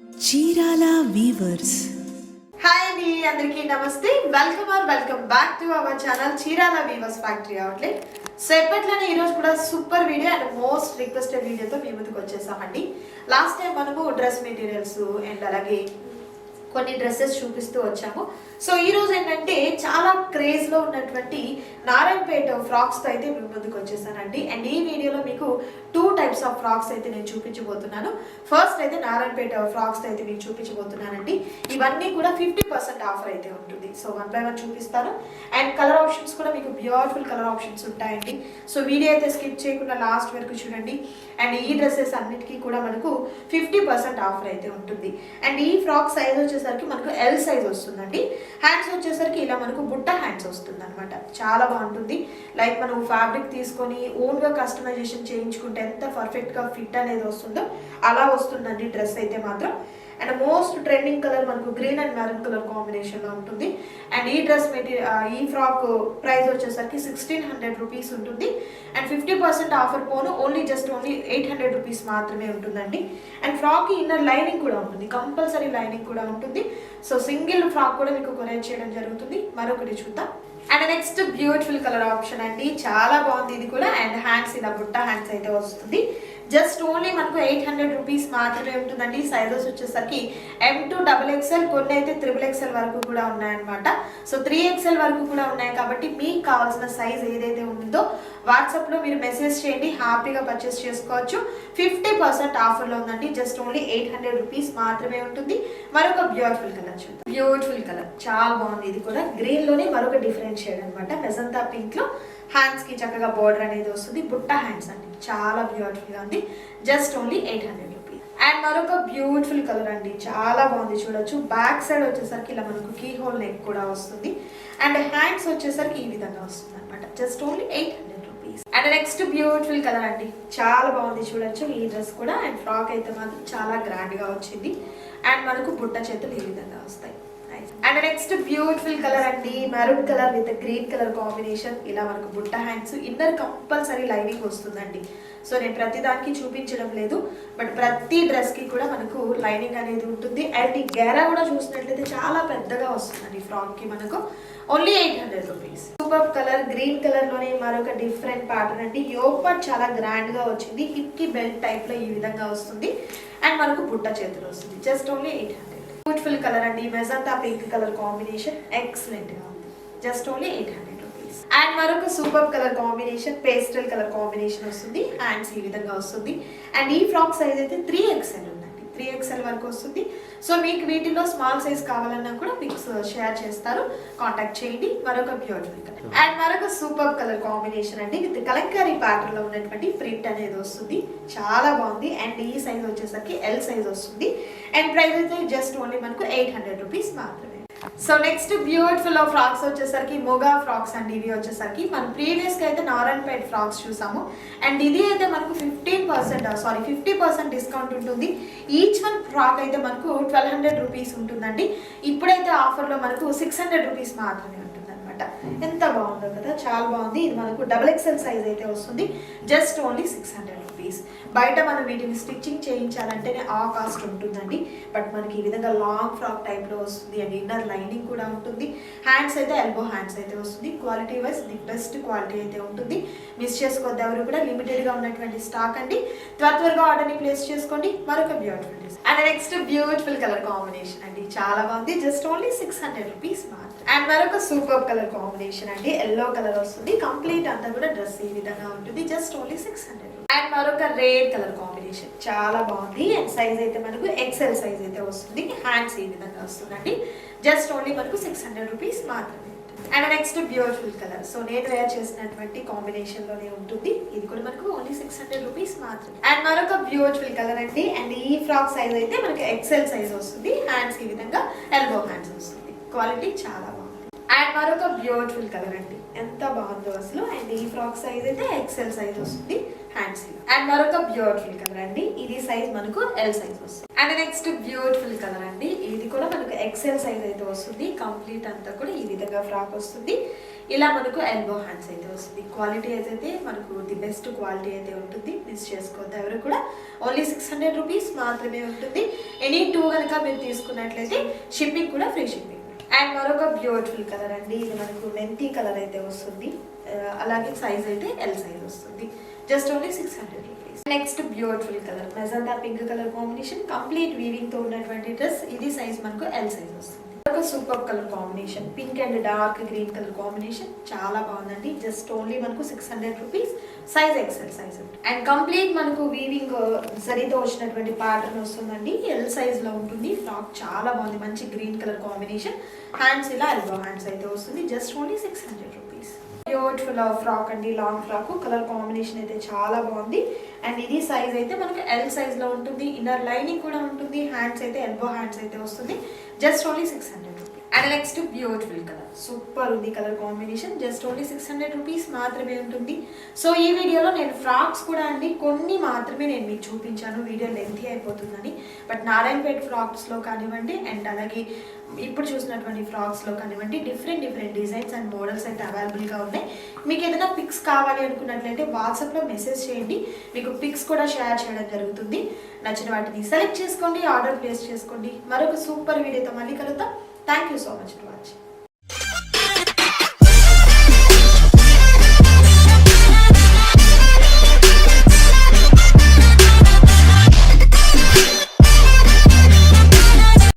Chirala weavers. Hi అండి, అందరికీ నమస్తే. Welcome back to our channel Chirala weavers factory outlet. So ఎప్పట్లోనే ఈరోజు కూడా super video and most requested వీడియోతో మీ ముందుకు వచ్చేసామండి. లాస్ట్ టైం మనము డ్రెస్ మెటీరియల్స్ అండ్ అలాగే కొన్ని డ్రెస్సెస్ చూపిస్తూ వచ్చాము. సో ఈ రోజు ఏంటంటే చాలా క్రేజ్ లో ఉన్నటువంటి నారాయణపేట ఫ్రాక్స్ తో అయితే మీ ముందుకు వచ్చేసానండి. అండ్ ఈ వీడియోలో మీకు 2 టైప్స్ ఆఫ్ ఫ్రాక్స్ అయితే నేను చూపించబోతున్నాను. ఫస్ట్ అయితే నారాయణపేట ఫ్రాక్స్ తో అయితే మీకు చూపించబోతున్నానండి. ఇవన్నీ కూడా 50% ఆఫర్ అయితే ఉంటుంది. సో 1 by 1 చూపిస్తాను. అండ్ కలర్ ఆప్షన్స్ కూడా మీకు బ్యూటిఫుల్ కలర్ ఆప్షన్స్ ఉంటాయండి. సో వీడియో అయితే స్కిప్ చేయకుండా లాస్ట్ వరకు చూడండి. అండ్ ఈ డ్రెస్సెస్ అన్నిటికీ కూడా మనకు 50% ఆఫర్ అయితే ఉంటుంది. అండ్ ఈ ఫ్రాక్ సైజ్ వచ్చేసరికి మనకు ఎల్ సైజ్ వస్తుందండి. హ్యాండ్స్ వచ్చేసరికి ఇలా మనకు బుట్ట హ్యాండ్స్ వస్తుంది అనమాట. చాలా బాగుంటుంది. లైక్ మనం ఫ్యాబ్రిక్ తీసుకొని ఓన్గా కస్టమైజేషన్ చేయించుకుంటే ఎంత పర్ఫెక్ట్గా ఫిట్ అనేది వస్తుందో అలా వస్తుందండి డ్రెస్ అయితే మాత్రం. అండ్ మోస్ట్ ట్రెండింగ్ కలర్ మనకు గ్రీన్ అండ్ మెరూన్ కలర్ కాంబినేషన్లో ఉంటుంది. అండ్ ఈ డ్రెస్ ఈ ఫ్రాక్ ప్రైస్ వచ్చేసరికి 1600 రూపీస్ ఉంటుంది. And 50% offer phone only 800 rupees మాత్రమే ఉంటుందండి. అండ్ ఫ్రాక్ ఇన్నర్ లైనింగ్ కూడా ఉంటుంది, కంపల్సరీ లైనింగ్ కూడా ఉంటుంది. సో సింగిల్ ఫ్రాక్ కూడా మీకు కొరియర్ చేయడం జరుగుతుంది. మరొకటి చూద్దాం. And next beautiful colour option అండి, చాలా బాగుంది ఇది కూడా. అండ్ హ్యాండ్స్ ఇలా బుట్ట హ్యాండ్స్ అయితే వస్తుంది. జస్ట్ ఓన్లీ మనకు 800 రూపీస్ మాత్రమే ఉంటుందండి. సైజెస్ వచ్చేసరికి M to XXL, కొన్ని అయితే XXL వరకు కూడా ఉన్నాయన్నమాట. సో 3XL వరకు కూడా ఉన్నాయి. కాబట్టి మీకు కావాల్సిన సైజ్ ఏదైతే ఉంటుందో వాట్సాప్లో మీరు మెసేజ్ చేయండి, హ్యాపీగా పర్చేస్ చేసుకోవచ్చు. 50% ఆఫర్లో ఉందండి. జస్ట్ ఓన్లీ 800 రూపీస్ మాత్రమే ఉంటుంది. మరొక బ్యూటిఫుల్ కలర్ చూద్దాం. బ్యూటిఫుల్ కలర్, చాలా బాగుంది ఇది కూడా. గ్రీన్లోనే మరొక డిఫరెంట్ షేడ్ అనమాట. మెజంతా పింక్లో హ్యాండ్స్ కి చక్కగా బోర్డర్ అనేది వస్తుంది. బుట్ట హ్యాండ్స్ అండి, చాలా బ్యూటిఫుల్ గా ఉంది. Just only 800 rupees. అండ్ మరొక బ్యూటిఫుల్ కలర్ అండి, చాలా బాగుంది చూడొచ్చు. బ్యాక్ సైడ్ వచ్చేసరికి ఇలా మనకు కీ హోల్ నెక్ కూడా వస్తుంది. అండ్ హ్యాండ్స్ వచ్చేసరికి ఈ విధంగా వస్తుంది అనమాట. Just only 800 rupees. And next beautiful colour అండి, చాలా బాగుంది చూడొచ్చు ఈ డ్రెస్ కూడా. అండ్ ఫ్రాక్ అయితే మాత్రం చాలా గ్రాండ్ గా వచ్చింది. అండ్ మనకు బుట్ట చేతులు ఈ విధంగా వస్తాయి. అండ్ నెక్స్ట్ బ్యూటిఫుల్ కలర్ అండి, maroon colour with green colour combination. ఇలా మనకు బుట్ట హ్యాండ్స్, ఇన్నర్ కంపల్సరీ లైనింగ్ వస్తుందండి. సో నేను ప్రతి దానికి చూపించడం లేదు, బట్ ప్రతి డ్రెస్ కి కూడా మనకు లైనింగ్ అనేది ఉంటుంది. అండ్ ఈ గేరా కూడా చూసినట్లయితే చాలా పెద్దగా వస్తుందండి ఫ్రాక్ కి. మనకు only 800 rupees. Super colour green colour లోనే మరొక డిఫరెంట్ ప్యాటర్న్ అండి. యోగ్ పార్ట్ చాలా గ్రాండ్ గా వచ్చింది. హిప్ కి బెల్ట్ టైప్ లో ఈ విధంగా వస్తుంది. అండ్ మనకు బుట్ట చేతులు వస్తుంది. Just only 800. బ్యూటిఫుల్ కలర్ అండి, magenta pink colour combination, excellent గా ఉంది. Just only 800 rupees. అండ్ మరొక super colour combination, pastel colour combination వస్తుంది. హ్యాండ్స్ ఈ విధంగా వస్తుంది. అండ్ ఈ ఫ్రాక్ సైజ్ అయితే 3XL ఉందండి, 3XL వరకు వస్తుంది. సో మీకు వీటిలో స్మాల్ సైజ్ కావాలన్నా కూడా పిక్స్ షేర్ చేస్తారు, కాంటాక్ట్ చేయండి. మరొక బ్యూటిఫుల్ కలర్ అండ్ మరొక సూపర్ కలర్ కాంబినేషన్ అండి, విత్ కలంకారీ ప్యాటర్న్ లో ఉన్నటువంటి ప్రింట్ అనేది వస్తుంది. చాలా బాగుంది. అండ్ ఈ సైజ్ వచ్చేసరికి L సైజ్ వస్తుంది. అండ్ ప్రైస్ అయితే జస్ట్ ఓన్లీ మనకు 800 రూపీస్ మాత్రమే. సో నెక్స్ట్ బ్యూటిఫుల్ ఫ్రాక్స్ వచ్చేసరికి మొగా ఫ్రాక్స్ అండి. ఇవి వచ్చేసరికి మనం ప్రీవియస్ గా అయితే నారాయణపేట ఫ్రాక్స్ చూసాము. అండ్ ఇది అయితే మనకు 50% డిస్కౌంట్ ఉంటుంది. ఈచ్ వన్ ఫ్రాక్ అయితే మనకు 1200 రూపీస్ ఉంటుందండి. ఇప్పుడైతే ఆఫర్లో మనకు 600 రూపీస్ మాత్రమే ఉంటుంది అనమాట. ఎంత బాగుందో కదా, చాలా బాగుంది. ఇది మనకు XXL సైజ్ అయితే వస్తుంది. Just only 600 rupees. బయట మనం వీటిని స్టిచ్చింగ్ చేయించాలంటేనే ఆ కాస్ట్ ఉంటుందండి. బట్ మనకి ఈ విధంగా లాంగ్ ఫ్రాక్ టైప్లో వస్తుంది. అండ్ ఇన్నర్ లైనింగ్ కూడా ఉంటుంది. హ్యాండ్స్ అయితే ఎల్బో హ్యాండ్స్ అయితే వస్తుంది. Quality wise the best quality అయితే ఉంటుంది. మిస్ చేసుకోవద్దు ఎవరు కూడా. లిమిటెడ్గా ఉన్నటువంటి స్టాక్ అండి. త్వరగా ఆర్డర్ని ప్లేస్ చేసుకోండి. మరొక beautiful design. And next beautiful colour combination అండి, చాలా బాగుంది. జస్ట్ ఓన్లీ 600 రూపీస్ మాత్రం. అండ్ మరొక సూపర్ కలర్ కాంబినేషన్ అండి, ఎల్లో కలర్ వస్తుంది. కంప్లీట్ అంతా కూడా డ్రెస్ ఈ విధంగా ఉంటుంది. Just only 600. అండ్ మరొక రెడ్ కలర్ కాంబినేషన్, చాలా బాగుంది. అండ్ సైజ్ అయితే మనకు XL సైజ్ అయితే వస్తుంది. హ్యాండ్స్ ఈ విధంగా వస్తుందండి. జస్ట్ ఓన్లీ మనకు 600 రూపీస్ మాత్రమే. And next beautiful colour, so నేను వేర్ చేసినటువంటి కాంబినేషన్ లోనే ఉంటుంది. ఇది కూడా మనకు ఓన్లీ 600 రూపీస్ మాత్రమే. అండ్ మరొక బ్యూటిఫుల్ కలర్ అండి. అండ్ ఈ ఫ్రాక్ సైజ్ అయితే మనకి XL సైజ్ వస్తుంది. హ్యాండ్స్ ఈ విధంగా ఎల్బో హ్యాండ్స్ వస్తుంది. క్వాలిటీ చాలా బాగుంది. అండ్ మరొక బ్యూటిఫుల్ కలర్ అండి, ఎంత బాగుందో అసలు. అండ్ ఈ ఫ్రాక్ సైజ్ అయితే ఎక్సెల్ సైజ్ వస్తుంది హ్యాండ్స్. అండ్ మరొక బ్యూటిఫుల్ కలర్ అండి, ఇది సైజ్ మనకు ఎల్ సైజ్ వస్తుంది. అండ్ నెక్స్ట్ బ్యూటిఫుల్ కలర్ అండి, ఇది కూడా మనకు ఎక్సెల్ సైజ్ అయితే వస్తుంది. కంప్లీట్ అంతా కూడా ఈ విధంగా ఫ్రాక్ వస్తుంది. ఇలా మనకు ఎల్బో హ్యాండ్స్ అయితే వస్తుంది. క్వాలిటీ అయితే మనకు ది బెస్ట్ క్వాలిటీ అయితే ఉంటుంది, మిస్ చేసుకోవద్దు ఎవరు కూడా. ఓన్లీ 600 రూపీస్ మాత్రమే ఉంటుంది. ఎనీ 2 కనుక మీరు తీసుకున్నట్లయితే షిప్పింగ్ కూడా ఫ్రీ షిప్పింగ్. అండ్ మరొక బ్యూటిఫుల్ కలర్ అండి, ఇది మనకు మెంతి కలర్ అయితే వస్తుంది. అలాగే సైజ్ అయితే ఎల్ సైజ్ వస్తుంది. Just only 600 rupees. Next beautiful colour magenta pink colour combination, complete weaving తో ఉన్నటువంటి డ్రెస్. ఇది సైజ్ మనకు ఎల్ సైజ్ వస్తుంది. ఒక super colour combination, pink and dark green colour combination, చాలా బాగుందండి. జస్ట్ ఓన్లీ మనకు 600 rupees. Size XL size and complete మనకు వీవింగ్ సరితో వచ్చినటువంటి ప్యాటర్న్ వస్తుందండి. ఎల్ సైజ్ లో ఉంటుంది. ఫ్రాక్ చాలా బాగుంది, మంచి గ్రీన్ కలర్ కాంబినేషన్. హ్యాండ్స్ ఇలా ఎల్బో హ్యాండ్స్ అయితే వస్తుంది. Just only 600 rupees. Beautiful frock అండి, లాంగ్ ఫ్రాక్. కలర్ కాంబినేషన్ అయితే చాలా బాగుంది. అండ్ ఇది సైజ్ అయితే మనకు ఎల్ సైజ్ లో ఉంటుంది. ఇన్నర్ లైనింగ్ కూడా ఉంటుంది. హ్యాండ్స్ అయితే ఎల్బో హ్యాండ్స్ అయితే వస్తుంది. Just only 600 rupees. And next beautiful colour, super ఉంది colour combination. Just only 600 rupees మాత్రమే ఉంటుంది. సో ఈ వీడియోలో నేను ఫ్రాక్స్ కూడా అండి కొన్ని మాత్రమే నేను మీకు చూపించాను, వీడియో లెంతీ అయిపోతుందని. బట్ నారాయణపేట ఫ్రాక్స్లో కానివ్వండి, అండ్ అలాగే ఇప్పుడు చూసినటువంటి ఫ్రాక్స్లో కానివ్వండి, డిఫరెంట్ డిజైన్స్ అండ్ మోడల్స్ అయితే అవైలబుల్గా ఉన్నాయి. మీకు ఏదైనా పిక్స్ కావాలి అనుకున్నట్లయితే వాట్సాప్లో మెసేజ్ చేయండి, మీకు పిక్స్ కూడా షేర్ చేయడం జరుగుతుంది. నచ్చిన వాటిని సెలెక్ట్ చేసుకోండి, ఆర్డర్ ప్లేస్ చేసుకోండి. మరొక సూపర్ వీడియోతో మళ్ళీ కలుద్దాం. Thank you so much for watching.